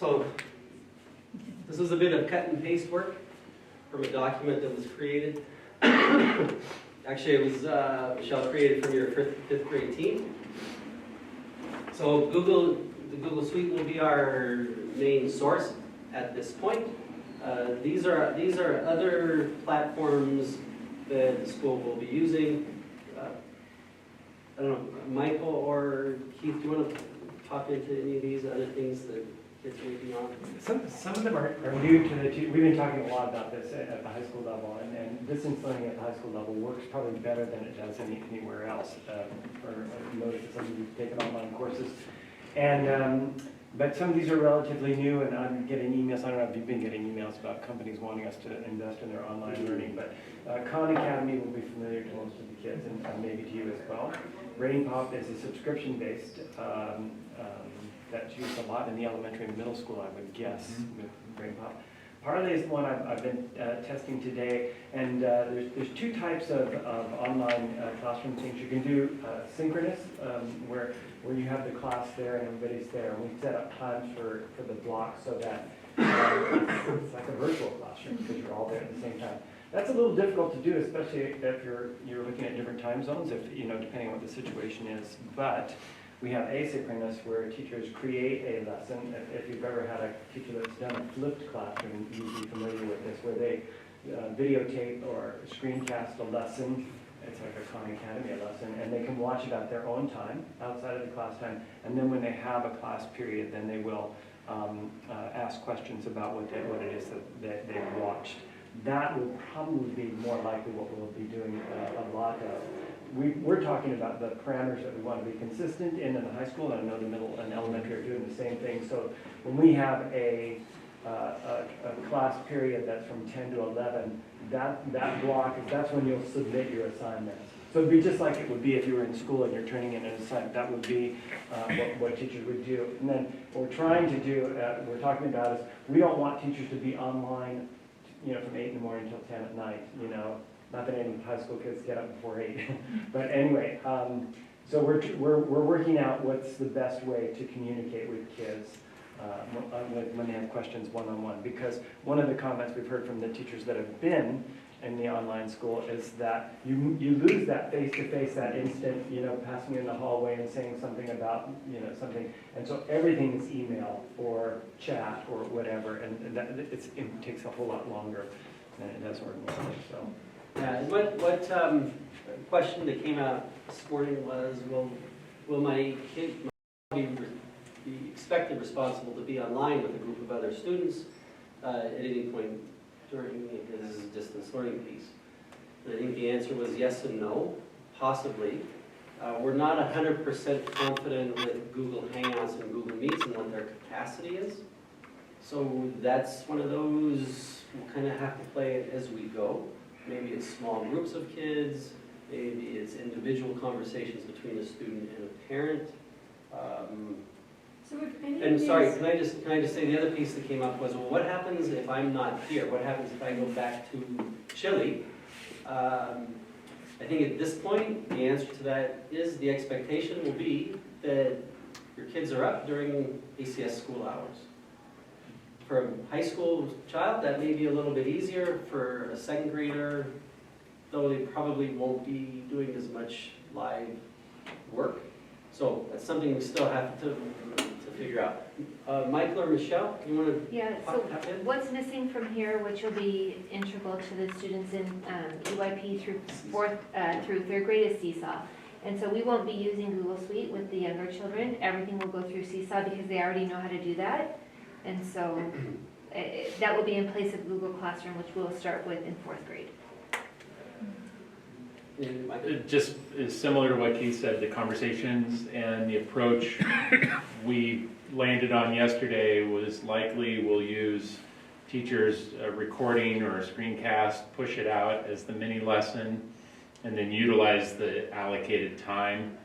So this is a bit of cut and paste work from a document that was created. Actually, it was Michelle created from your fifth grade team. So the Google Suite will be our main source at this point. These are other platforms that the school will be using. I don't know, Michael or Keith, do you want to talk into any of these other things that kids are working on? Some of them are new to the team. We've been talking a lot about this at the high school level, and distance learning at the high school level works probably better than it does anywhere else. I've noticed some of you've taken online courses. And but some of these are relatively new, and I'm getting emails. I don't know if you've been getting emails about companies wanting us to invest in their online learning, but Khan Academy will be familiar to most of the kids, and maybe to you as well. RainPop is a subscription-based that's used a lot in the elementary and middle school, I would guess, with RainPop. Parlay is one I've been testing today, and there's two types of online classroom things. You can do synchronous, where you have the class there and everybody's there, and we set up times for the block so that it's like a virtual classroom because you're all there at the same time. That's a little difficult to do, especially if you're looking at different time zones, depending on what the situation is. But we have asynchronous, where teachers create a lesson. If you've ever had a teacher that's done a flipped classroom, you'd be familiar with this, where they videotape or screencast a lesson. It's like a Khan Academy lesson, and they can watch it at their own time, outside of the class time. And then when they have a class period, then they will ask questions about what it is that they've watched. That will probably be more likely what we'll be doing a lot of. We're talking about the parameters that we want to be consistent in the high school, and I know the middle and elementary are doing the same thing. So when we have a class period that's from 10 to 11, that block, that's when you'll submit your assignments. So it'd be just like it would be if you were in school and you're turning in an assignment. That would be what teachers would do. And then what we're trying to do, we're talking about is we don't want teachers to be online, from 8 in the morning until 10 at night, Not that any high school kids get up before 8. But anyway, so we're working out what's the best way to communicate with kids when they have questions one-on-one. Because one of the comments we've heard from the teachers that have been in the online school is that you lose that face-to-face, that instant, passing in the hallway and saying something about, something. And so everything is email or chat or whatever, and it takes a whole lot longer than it does ordinarily. So. Yeah, and what question that came out this morning was, will my kid be expected responsible to be online with a group of other students at any point during his distance learning piece? And I think the answer was yes and no, possibly. We're not 100% confident with Google Hangouts and Google Meets and what their capacity is. So that's one of those, we'll kind of have to play it as we go. Maybe it's small groups of kids, maybe it's individual conversations between a student and a parent. And sorry, can I just say the other piece that came up was, well, what happens if I'm not here? What happens if I go back to Chile? I think at this point, the answer to that is the expectation will be that your kids are up during ACS school hours. For a high school child, that may be a little bit easier. For a second grader, though, they probably won't be doing as much live work. So that's something we still have to figure out. Michael or Michelle, you want to hop in? What's missing from here, which will be integral to the students in EYP through third grade, is Seesaw. And so we won't be using Google Suite with the younger children. Everything will go through Seesaw because they already know how to do that. And so that will be in place of Google Classroom, which we'll start with in 4th grade. It just is similar to what Keith said, the conversations and the approach we landed on yesterday was likely we'll use teachers recording or a screencast, push it out as the mini lesson, and then utilize the allocated time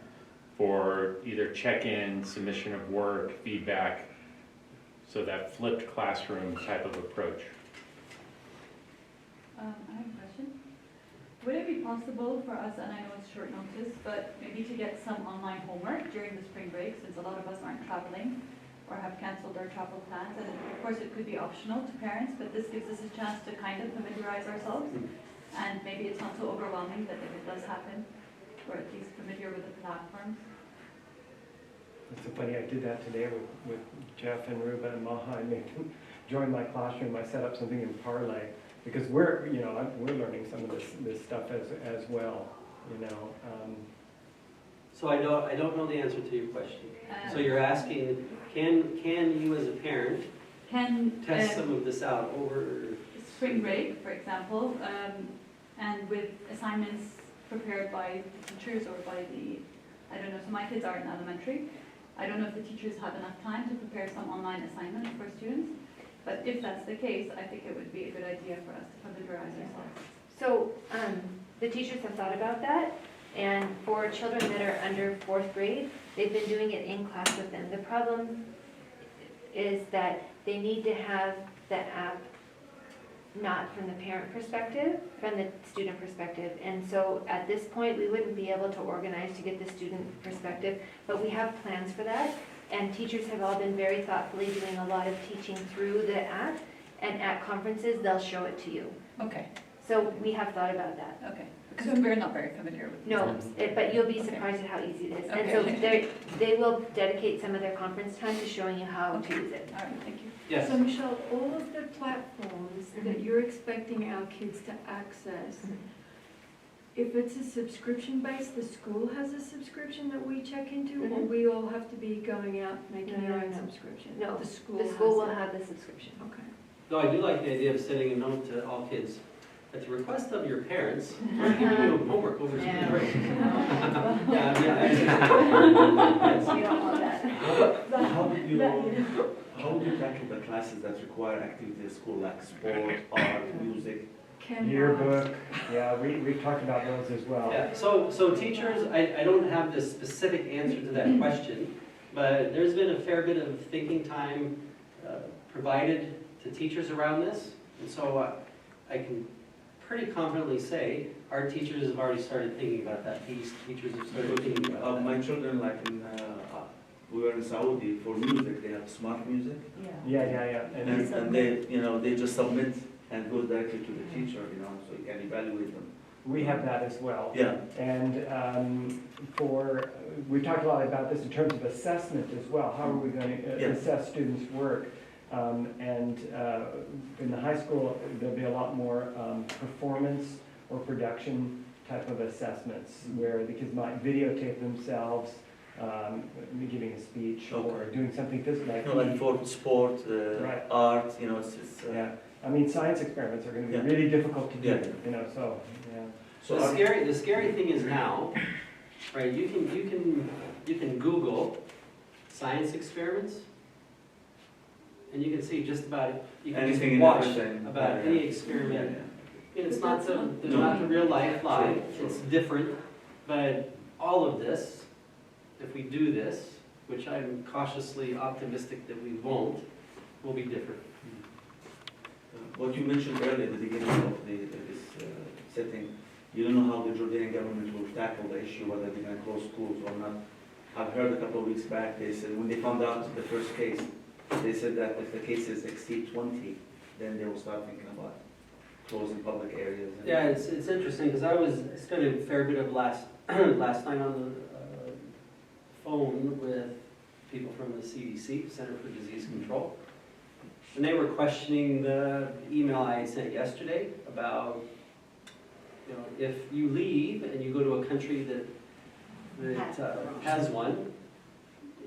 for either check-in, submission of work, feedback. So that flipped classroom type of approach. I have a question. Would it be possible for us, and I know it's short notice, but maybe to get some online homework during the spring break, since a lot of us aren't traveling, or have canceled their travel plans. And of course, it could be optional to parents, but this gives us a chance to kind of familiarize ourselves. And maybe it's not so overwhelming that if it does happen, we're at least familiar with the platforms. It's so funny, I did that today with Jeff and Ruba and Maha. I made them join my classroom. I set up something in Parlay because we're learning some of this stuff as well, you know. So I don't know the answer to your question. So Um, you're asking, can you as a parent Can test some of this out over? spring break, for example, and with assignments prepared by the teachers or by the, I don't know, so my kids are in elementary. I don't know if the teachers have enough time to prepare some online assignments for students, but if that's the case, I think it would be a good idea for us to familiarize ourselves. So, the teachers have thought about that, and for children that are under 4th grade, they've been doing it in class with them. The problem is that they need to have the app not from the parent perspective, from the student perspective. And so at this point, we wouldn't be able to organize to get the student perspective, but we have plans for that. And teachers have all been very thoughtfully doing a lot of teaching through the app, and at conferences, they'll show it to you. Okay, So we have thought about that. okay, because we're not very familiar with No, this. but you'll be Okay. surprised at how easy it is. And Okay. so they will dedicate some of their conference time to showing you how to use it. All right, thank you. Yes. So Michelle, all of the platforms that you're expecting our kids to access, if it's a subscription base, the school has a subscription that we check into, or Mhm. we all have to be going out making No, our no, own no. subscription? No, The school The school will has have the subscription. it. Okay. Though I do like the idea of sending a note to all kids, at the request of your parents, we're giving you homework over spring Yeah. break. Yeah. We don't want that. How do you tackle the classes that require activity at school, like sport, art, music? Can Yearbook, yeah, we've talked about those as well. Yeah, so teachers, I don't have the specific answer to that question, but there's been a fair bit of thinking time provided to teachers around this. And so I can pretty confidently say our teachers have already started thinking about that piece. Teachers have started thinking about that. My children, like we were in Saudi for music, they have smart music, Yeah. and they, they just submit and goes directly to the teacher, so you can evaluate them. We have that as well. Yeah, And we talked a lot about this in terms of assessment as well. How are we going to Yes. assess students' work? And in the high school, there'll be a lot more performance or production type of assessments where the kids might videotape themselves giving a speech or Okay. doing something physical. like for sport, Right. art, it's Yeah, I mean, science experiments are going to be Yeah. really difficult to do, Yeah. so, yeah. So The scary thing is now, right, you can Google science experiments, and you can see just about, you can just anything and watch everything. about Yeah, any yeah. experiment. Yeah, It's But not that's the, not- there's No. not the real life life, True, it's true. different, but all of this, if we do this, which I'm cautiously optimistic that we won't, will be different. What you mentioned earlier at the beginning of this setting, you don't know how the Jordanian government will tackle the issue, whether they're going to close schools or not. I've heard a couple of weeks back, they said, when they found out the first case, they said that if the cases exceed 20, then they will start thinking about closing public areas. Yeah, it's interesting, because I spent a fair bit of last night on the phone with people from the CDC, Center for Disease Control. And they were questioning the email I had sent yesterday about, if you leave and you go to a country that has one,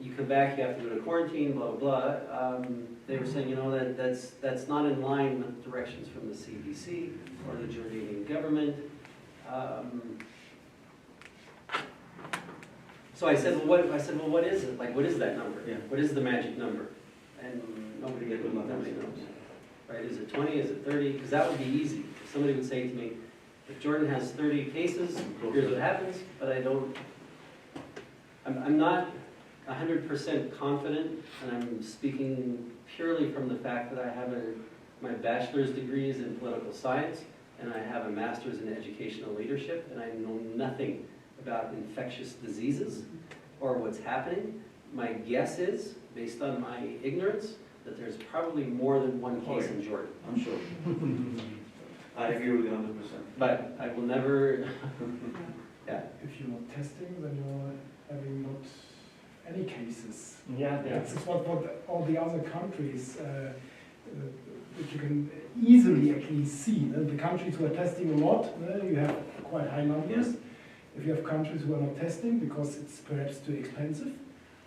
you come back, you have to go to quarantine, blah, blah, blah. They were saying, that's not in line with directions from the CDC or the Jordanian government. So I said, well, what is it? Like, what is that number? Yeah. What is the magic number? And nobody knows. Right? Is it 20? Is it 30? Because that would be easy. Somebody would say to me, if Jordan has 30 cases, here's what happens. But I'm not 100% confident, and I'm speaking purely from the fact that I have my bachelor's degree is in political science, and I have a master's in educational leadership, and I know nothing about infectious diseases or what's happening. my guess is, based on my ignorance, that there's probably more than one case in Jordan. I'm sure. I agree with you 100%. But I will never, yeah. If you're not testing, then you're having not any cases. Yeah, That's what all the other countries, which you can easily actually see. The countries who are testing a lot, you have quite high numbers. Yes. If you have countries who are not testing because it's perhaps too expensive,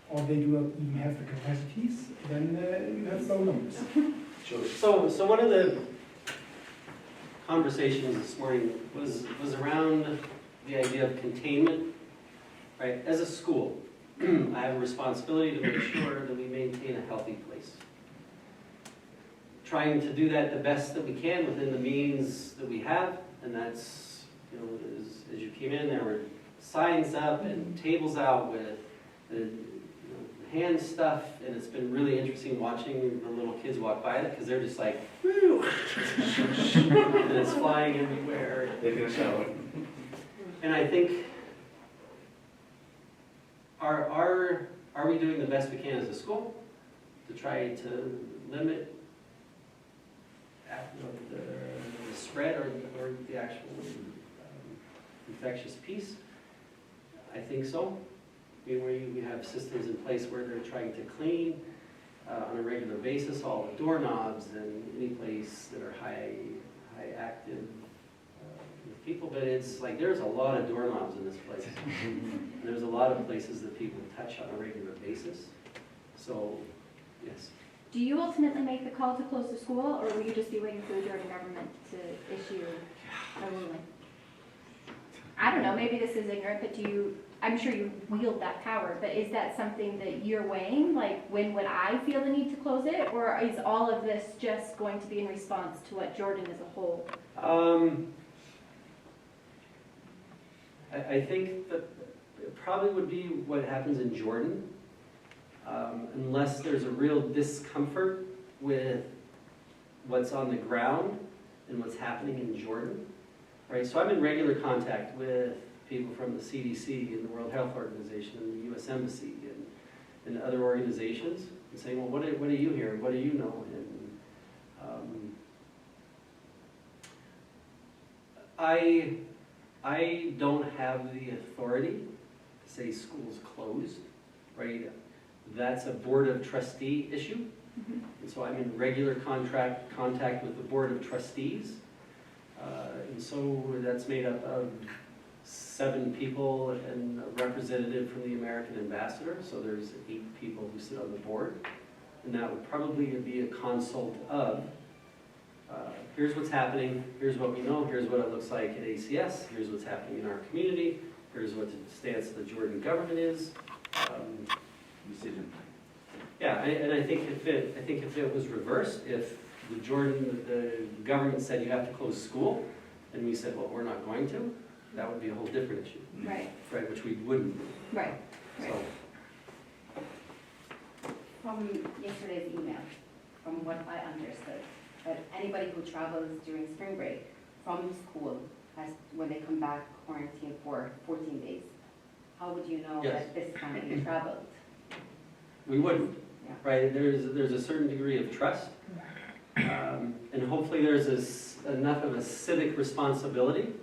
or they do not even have the capacities, then you have low numbers. Sure. So one of the conversations this morning was around the idea of containment, right? As a school, I have a responsibility to make sure that we maintain a healthy place. Trying to do that the best that we can within the means that we have, and that's, you know, as you came in, there were signs up and tables out with the hand stuff, and it's been really interesting watching the little kids walk by it, because they're just like, woo! And it's flying everywhere. Taking a shower. And I think, are we doing the best we can as a school to try to limit the spread or the actual infectious piece? I think so. I mean, we have systems in place where they're trying to clean on a regular basis all the doorknobs and any place that are high active with people, but it's like there's a lot of doorknobs in this place. And there's a lot of places that people touch on a regular basis. So, yes. Do you ultimately make the call to close the school, or will you just be waiting for the Jordan government to issue a ruling? I don't know, maybe this is ignorant, but I'm sure you wield that power, but is that something that you're weighing? Like, when would I feel the need to close it? Or is all of this just going to be in response to what Jordan as a whole? I think that it probably would be what happens in Jordan, unless there's a real discomfort with what's on the ground and what's happening in Jordan, right? So I'm in regular contact with people from the CDC and the World Health Organization and the U.S. Embassy and other organizations, and saying, well, what are you hearing? What do you know? And I don't have the authority to say school's closed, right? That's a Board of Trustee issue. And so I'm in regular contact with the Board of Trustees. And so that's made up of 7 people and a representative from the American ambassador. So there's 8 people who sit on the board. And that would probably be a consult of, here's what's happening, here's what we know, here's what it looks like at ACS, here's what's happening in our community, here's what the stance of the Jordan government is. Decision. Yeah, and I think if it was reversed, if the government said you have to close school, and we said, well, we're not going to, that would be a whole different issue. Right, Right, which we wouldn't do. right, right. So, From yesterday's email, from what I understood, that anybody who travels during spring break from school has, when they come back, quarantine for 14 days. How would you know Yes. that this family traveled? we wouldn't, Yeah. right? There's a certain degree of trust. And hopefully there's enough of a civic responsibility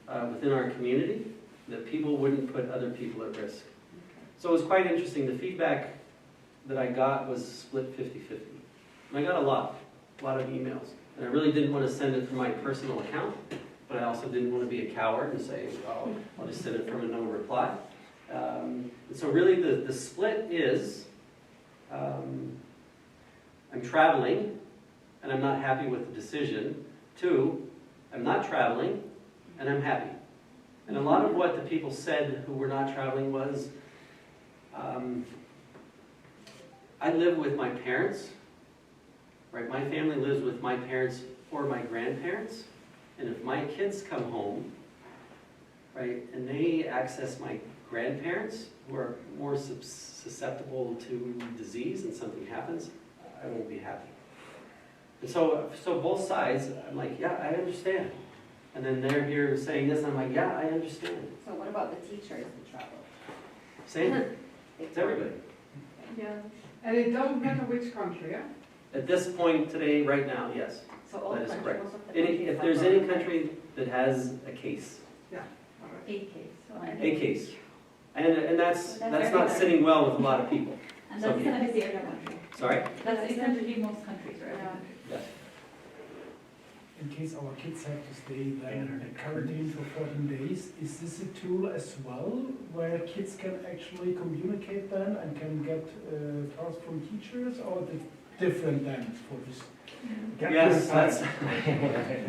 within our community that people wouldn't put other people at risk. So it was quite interesting. The feedback that I got was split 50-50. And I got a lot of emails. And I really didn't want to send it from my personal account, but I also didn't want to be a coward and say, oh, I'll just send it from a no reply. And so really the split is, I'm traveling and I'm not happy with the decision. 2, I'm not traveling and I'm happy. And a lot of what the people said who were not traveling was, I live with my parents, right? My family lives with my parents or my grandparents. And if my kids come home, right, and they access my grandparents who are more susceptible to disease and something happens, I won't be happy. And so both sides, I'm like, yeah, I understand. And then they're here saying this, and I'm like, yeah, I understand. So what about the teachers who travel? Same, it's everybody. Yeah. And it doesn't matter which country, yeah? At this point today, right now, yes. So all That is countries, correct. most of the If countries there's have any one. country that has a case, A case. a case, and that's That's not everywhere. sitting well with a lot of people. And So, that's yeah. essentially every country. Sorry? That's essentially most countries, right? Yeah. Yes. In case our kids have to stay then in quarantine for 14 days, is this a tool as well where kids can actually communicate then and can get tasks from teachers, or is it different then for this? Yes, that's.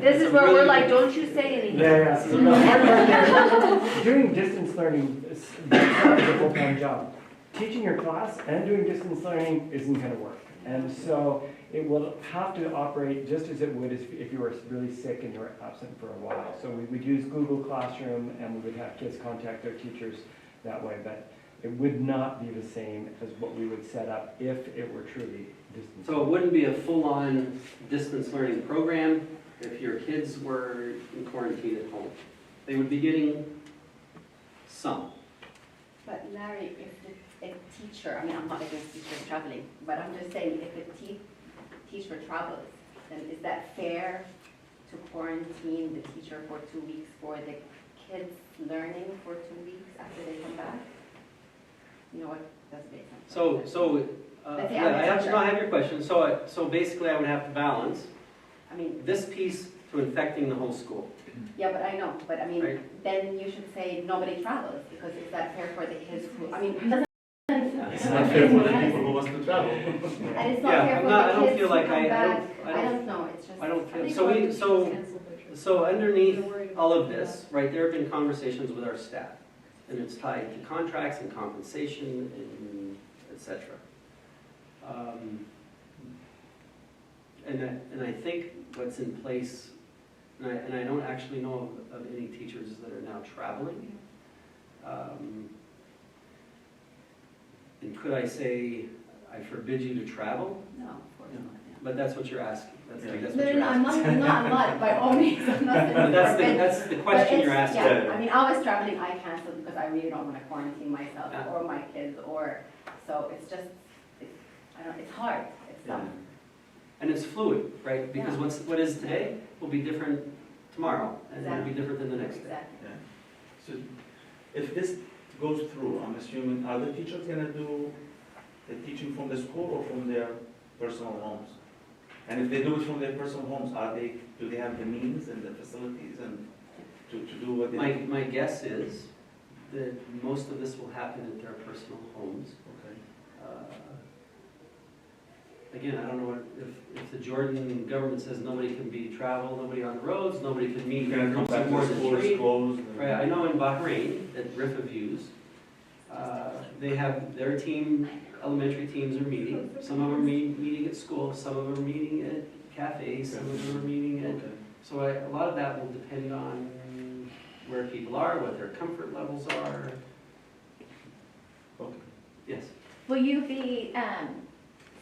This is where we're like, don't you say anything. Yeah. The hard part there, doing distance learning is a full-time job. Teaching your class and doing distance learning isn't gonna work. And so it will have to operate just as it would if you were really sick and you were absent for a while. So we would use Google Classroom and we would have kids contact their teachers that way, but it would not be the same as what we would set up if it were truly distance. So it wouldn't be a full-on distance learning program if your kids were in quarantine at home. They would be getting some. But Larry, if a teacher, I mean, I'm not against teachers traveling, but I'm just saying, if a teacher travels, then is that fair to quarantine the teacher for 2 weeks for the kids learning for 2 weeks after they come back? You know what, doesn't make sense. So, Let's say yeah, I'm a I have, teacher. no, I have your question. So basically I would have to balance I mean, this piece to infecting the whole school. yeah, but I know, but I mean, Right. then you should say nobody travels, because is that fair for the kids who, I mean, it doesn't. It's not fair for the people who wants to travel. And it's not Yeah, fair I'm for not- I the don't kids feel who like come I back. don't- I don't know, it's just. I don't feel, so underneath all of this, right, there have been conversations with our staff, and it's tied to contracts and compensation and et cetera. And I think what's in place, and I don't actually know of any teachers that are now traveling. And could I say, I forbid you to travel? No, of course not, yeah. But that's what you're asking. That's No, what no, you're no, I'm asking. not, I'm not, by all means, I'm not. But forbid. that's the But question it's- you're asking. Yeah, I mean, I was traveling, I canceled because I really don't want to quarantine myself Yeah. or my kids, or, so it's just, it's hard, it's, And it's fluid, right? Because Yeah. what is today will be different tomorrow, and it'll be Exactly. different than the next day. exactly. So if this goes through, I'm assuming, are the teachers gonna do the teaching from the school or from their personal homes? And if they do it from their personal homes, do they have the means and the facilities and to do what they do? My guess is that most of this will happen at their personal homes. Okay. Again, I don't know if the Jordan government says nobody can be travel, nobody on the roads, nobody can meet You're gonna come groups back of to more the than school is three. closed? Right, I know in Bahrain, at Rifa Views, they have their team, elementary teams are meeting. Some of them are meeting at school, some of them are meeting at cafes, some of them are meeting at, Okay. so a lot of that will depend on where people are, what their comfort levels are. Okay. Yes, Will you be,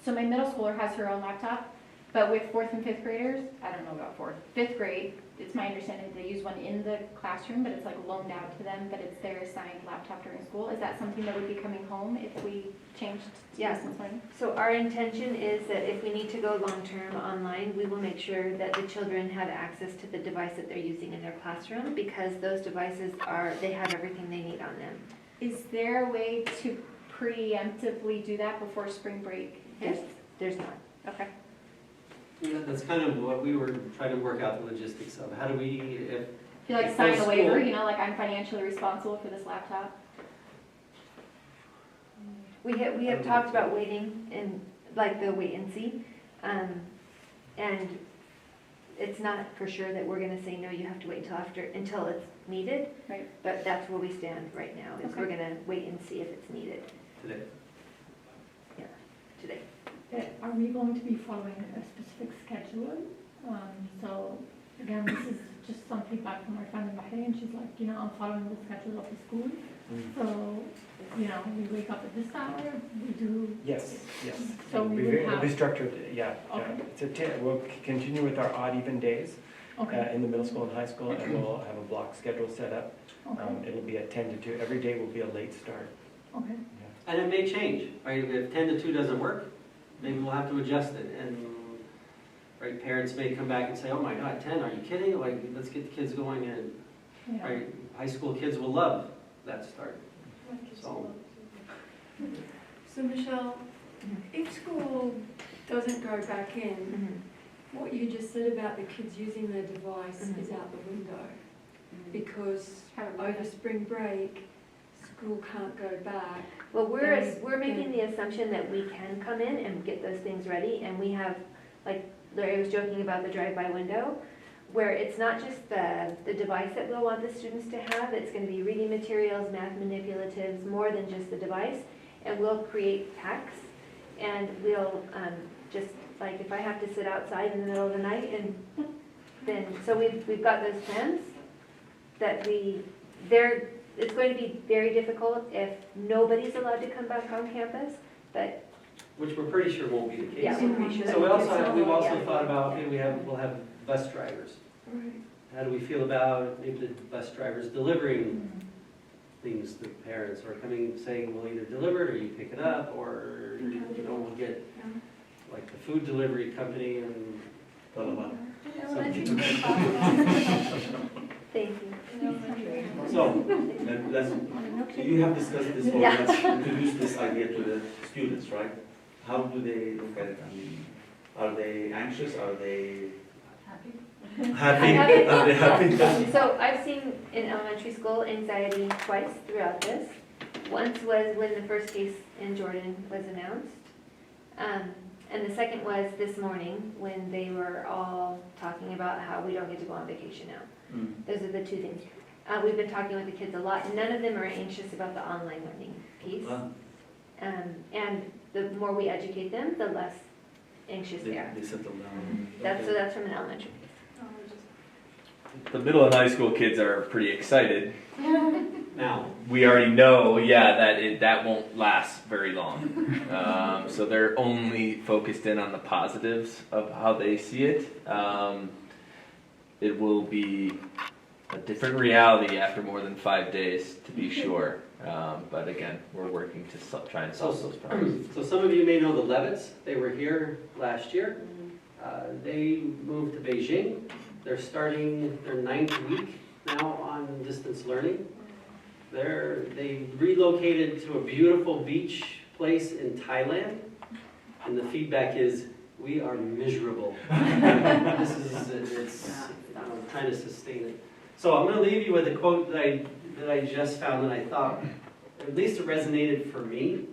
so my middle schooler has her own laptop, but with 4th and 5th graders, I don't know about 4th, 5th grade, it's my understanding they use one in the classroom, but it's like loaned out to them, but it's their assigned laptop during school. Is that something that would be coming home if we changed to Yeah. distance learning? So our intention is that if we need to go long-term online, we will make sure that the children have access to the device that they're using in their classroom, because those devices they have everything they need on them. Is there a way to preemptively do that before spring break? There's not. Okay. yeah, that's kind of what we were trying to work out the logistics of. How do we, if, Feel like If sign the a waiver, school- you know, like I'm financially responsible for this laptop? We have talked about waiting and, like, the wait and see. And it's not for sure that we're gonna say, no, you have to wait until it's needed. Right. But that's where we stand right now, is we're Okay. gonna wait and see if it's needed today? today. Are we going to be following a specific schedule? So again, this is just some feedback from our friend in Bahrain. She's like, I'm following the schedule of the school. So, we wake up at this hour, we do. Yes. So we We've will have. structured, yeah. Okay. We'll continue with our odd even days Okay, in the middle school and high school, and we'll have a block schedule set up. okay, It'll be a 10 to 2. Every day will be a late start. okay. And it may change, right? If 10 to 2 doesn't work, maybe we'll have to adjust it. And, right, parents may come back and say, oh my God, 10, are you kidding? Like, let's get the kids going in. Yeah. Right? High school kids will love that start. So, So Michelle, if school doesn't go back in, Mhm. what you just said about the kids using their device is out the window. Because over spring break, school can't go back. Well, we're making the assumption that we can come in and get those things ready, and we have, like Larry was joking about the drive-by window, where it's not just the device that we'll want the students to have, it's gonna be reading materials, math manipulatives, more than just the device, and we'll create packs, and we'll, just, like, if I have to sit outside in the middle of the night, and then, so we've got those plans, that it's going to be very difficult if nobody's allowed to come back on campus, but which we're pretty sure won't be the case. yeah, we're pretty sure. So we've also Yeah. thought about, okay, we'll have bus drivers. Right. How do we feel about maybe the bus drivers delivering things to parents, or coming, saying, we'll either deliver it, or you pick it up, or, we'll get like the food delivery company and Taliban. Thank you. So, you have discussed this, or Yeah. let's introduce this idea to the students, right? How do they look at it? I mean, are they anxious? Are they happy? Are they happy? So I've seen in elementary school anxiety twice throughout this. Once was when the first case in Jordan was announced. And the second was this morning when they were all talking about how we don't get to go on vacation now. Those are the two things. We've been talking with the kids a lot, and none of them are anxious about the online learning piece. And the more we educate them, the less anxious they are. They settle down. So that's from an elementary piece. The middle and high school kids are pretty excited. now. We already know, that won't last very long. So they're only focused in on the positives of how they see it. It will be a different reality after more than 5 days, to be sure. But again, we're working to try and solve those problems. So some of you may know the Levitts. They were here last year. They moved to Beijing. They're starting their 9th week now on distance learning. They relocated to a beautiful beach place in Thailand, and the feedback is, we are miserable. It's trying to sustain it. So I'm going to leave you with a quote that I just found that I thought, at least it resonated for me.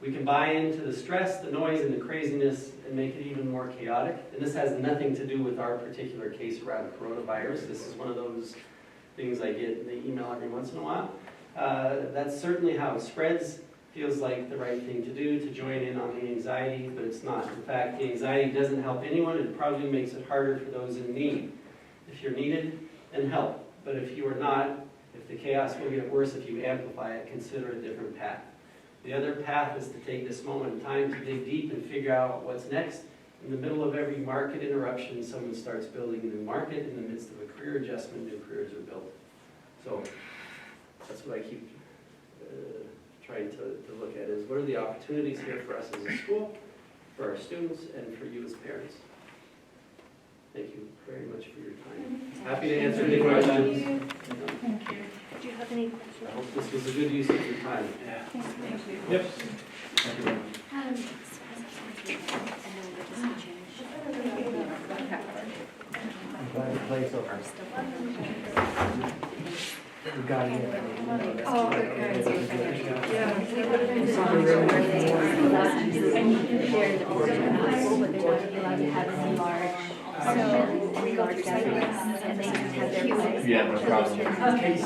We can buy into the stress, the noise, and the craziness and make it even more chaotic. And this has nothing to do with our particular case around coronavirus. This is one of those things I get in the email every once in a while. That's certainly how it spreads. Feels like the right thing to do, to join in on the anxiety, but it's not. In fact, the anxiety doesn't help anyone. It probably makes it harder for those in need. If you're needed, then help. But if you are not, if the chaos will get worse if you amplify it, consider a different path. The other path is to take this moment in time to dig deep and figure out what's next. In the middle of every market interruption, someone starts building a new market. In the midst of a career adjustment, new careers are built. So that's what I keep trying to look at, is what are the opportunities here for us as a school, for our students, and for you as parents. Thank you very much for your time. Happy to answer any questions. Thank you. Do you have any questions? I hope this was a good use of your time. Yep. I'm glad the place over. We got it. Oh, okay. Yeah. We would have been share the program at school, but they're not allowed to have any large, large gatherings, and they just have their. Yeah, no problem. Okay.